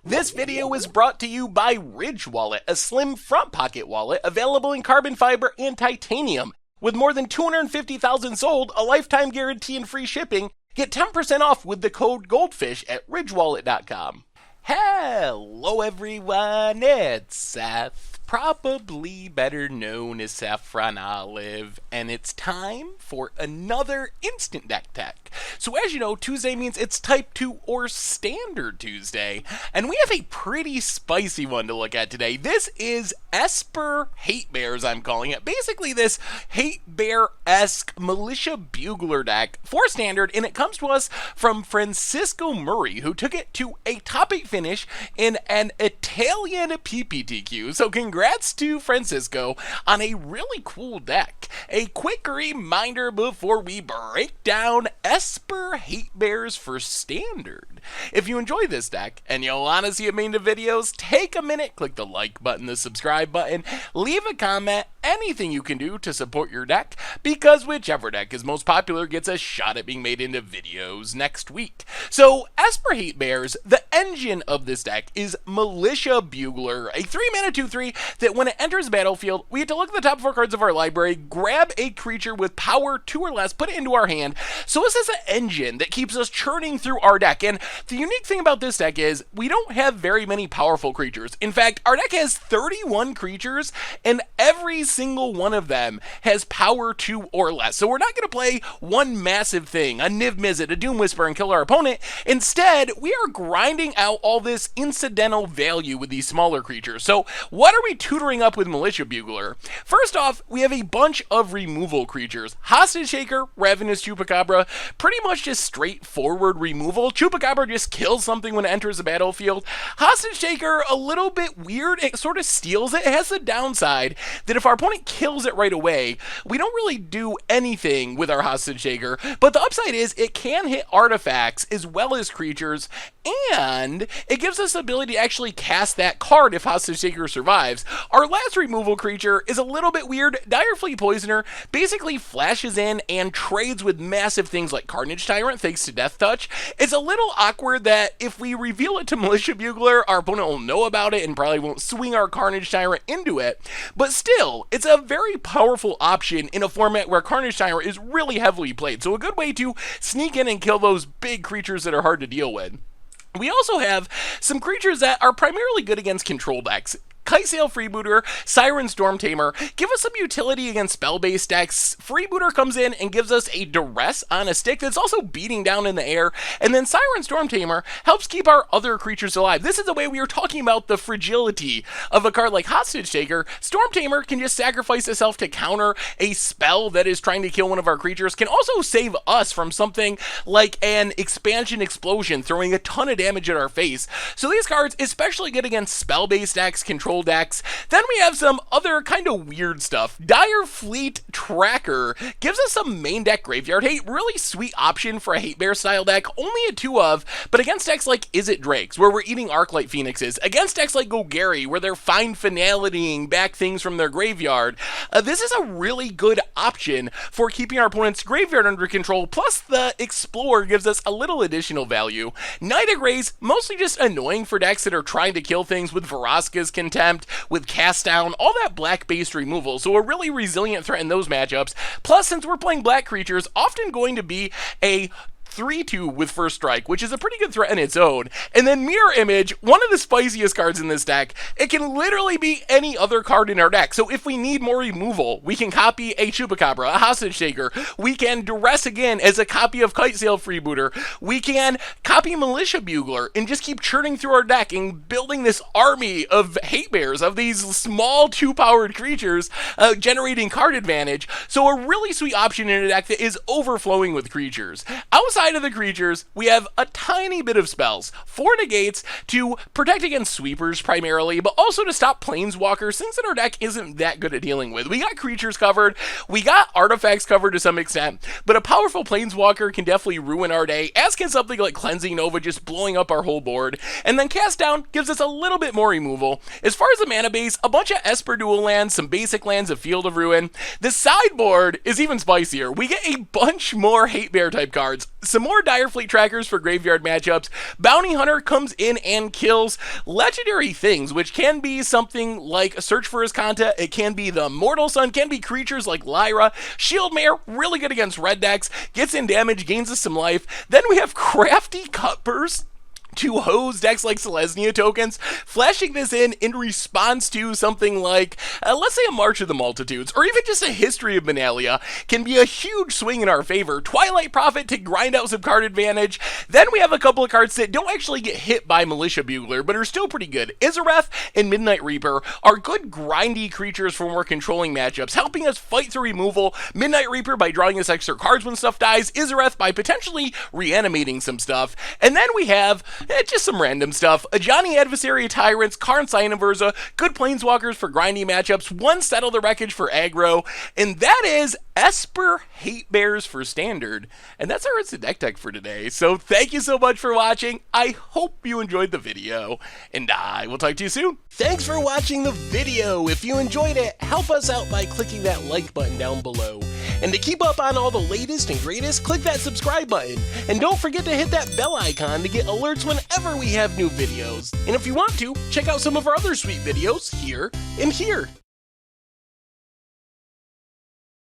This video is brought to you by Ridge Wallet, a slim front pocket wallet available in carbon fiber and titanium. With more than 250,000 sold, a lifetime guarantee and free shipping, get 10% off with the code GOLDFISH at ridgewallet.com. Hello everyone, it's Seth, probably better known as Saffron Olive, and it's time for another Instant Deck Tech. So as you know, Tuesday means it's Type 2 or Standard Tuesday, and we have a pretty spicy one to look at today. This is Esper Hatebears, I'm calling it. Basically this Hatebear-esque Militia Bugler deck for Standard, and it comes to us from Francisco Murray, who took it to a top 8 finish in an Italian PPTQ. So congrats to Francisco on a really cool deck. A quick reminder before we break down Esper Hatebears for Standard. If you enjoy this deck and you want to see it made into videos, take a minute, click the like button, the subscribe button, leave a comment, anything you can do to support your deck, because whichever deck is most popular gets a shot at being made into videos next week. So Esper Hatebears, the engine of this deck is Militia Bugler, a 3-mana 2/3 that when it enters the battlefield, we get to look at the top 4 cards of our library, grab a creature with power 2 or less, put it into our hand. So this is an engine that keeps us churning through our deck, and the unique thing about this deck is we don't have very many powerful creatures. In fact, our deck has 31 creatures, and every single one of them has power 2 or less. So we're not going to play one massive thing, a Niv Mizzet, a Doom Whisper, and kill our opponent. Instead, we are grinding out all this incidental value with these smaller creatures. So what are we tutoring up with Militia Bugler? First off, we have a bunch of removal creatures. Hostage Taker, Ravenous Chupacabra, pretty much just straightforward removal. Chupacabra just kills something when it enters the battlefield. Hostage Taker, a little bit weird. It sort of steals it. It has the downside that if our opponent kills it right away, we don't really do anything with our Hostage Taker. But the upside is it can hit artifacts as well as creatures, and it gives us the ability to actually cast that card if Hostage Taker survives. Our last removal creature is a little bit weird. Direfleet Poisoner basically flashes in and trades with massive things like Carnage Tyrant thanks to Death Touch. It's a little awkward that if we reveal it to Militia Bugler, our opponent will know about it and probably won't swing our Carnage Tyrant into it. But still, it's a very powerful option in a format where Carnage Tyrant is really heavily played. So a good way to sneak in and kill those big creatures that are hard to deal with. We also have some creatures that are primarily good against control decks. Kitesail Freebooter, Siren Stormtamer give us some utility against spell-based decks. Freebooter comes in and gives us a duress on a stick that's also beating down in the air, and then Siren Stormtamer helps keep our other creatures alive. This is the way we were talking about the fragility of a card like Hostage Taker. Stormtamer can just sacrifice itself to counter a spell that is trying to kill one of our creatures, can also save us from something like an Expansion Explosion throwing a ton of damage at our face. So these cards, especially good against spell-based decks, control decks. Then we have some other kind of weird stuff. Direfleet Tracker gives us some main deck graveyard hate. Really sweet option for a Hatebear style deck. Only a 2 of, but against decks like Is It Drakes, where we're eating Arclight Phoenixes. Against decks like Gogari, where they're fine finalitying back things from their graveyard. This is a really good option for keeping our opponent's graveyard under control. Plus the Explorer gives us a little additional value. Night of Grace, mostly just annoying for decks that are trying to kill things with Vraska's Contempt, with Cast Down, all that black-based removal, so a really resilient threat in those matchups. Plus, since we're playing black creatures, often going to be a 3/2 with First Strike, which is a pretty good threat in its own. And then Mirror Image, one of the spiciest cards in this deck. It can literally be any other card in our deck. So if we need more removal, we can copy a Chupacabra, a Hostage Taker. We can Duress again as a copy of Kitesail Freebooter. We can copy Militia Bugler and just keep churning through our deck and building this army of Hatebears, of these small 2-powered creatures, generating card advantage. So a really sweet option in a deck that is overflowing with creatures. Outside of the creatures, we have a tiny bit of spells. 4 negates to protect against sweepers primarily, but also to stop planeswalkers, things that our deck isn't that good at dealing with. We got creatures covered, we got artifacts covered to some extent, but a powerful planeswalker can definitely ruin our day, as can something like Cleansing Nova just blowing up our whole board. And then Cast Down gives us a little bit more removal. As far as the mana base, a bunch of Esper dual lands, some basic lands of Field of Ruin. The sideboard is even spicier. We get a bunch more Hatebear type cards. some more Dire Fleet trackers for graveyard matchups. Bounty Hunter comes in and kills legendary things, which can be something like a Search for Azcanta, it can be the Mortal Sun, can be creatures like Lyra. Shield Mare, really good against red decks, gets in damage, gains us some life. Then we have Crafty Cutburst to hose decks like Selesnya tokens, flashing this in response to something like, let's say a March of the Multitudes, or even just a History of Benalia, can be a huge swing in our favor. Twilight Prophet to grind out some card advantage. Then we have a couple of cards that don't actually get hit by Militia Bugler, but are still pretty good. Izareth and Midnight Reaper are good grindy creatures for more controlling matchups, helping us fight through removal. Midnight Reaper by drawing us extra cards when stuff dies, Izareth by potentially reanimating some stuff. And then we have just some random stuff. Ajani Adversary Tyrants, Karn Cynoversa, good Planeswalkers for grindy matchups, one Settle the Wreckage for aggro, and that is Esper Hatebears for standard. And that's our instant deck tech for today. So thank you so much for watching. I hope you enjoyed the video, and I will talk to you soon. Thanks for watching the video. If you enjoyed it, help us out by clicking that like button down below. And to keep up on all the latest and greatest, click that subscribe button. And don't forget to hit that bell icon to get alerts whenever we have new videos. And if you want to, check out some of our other sweet videos here and here.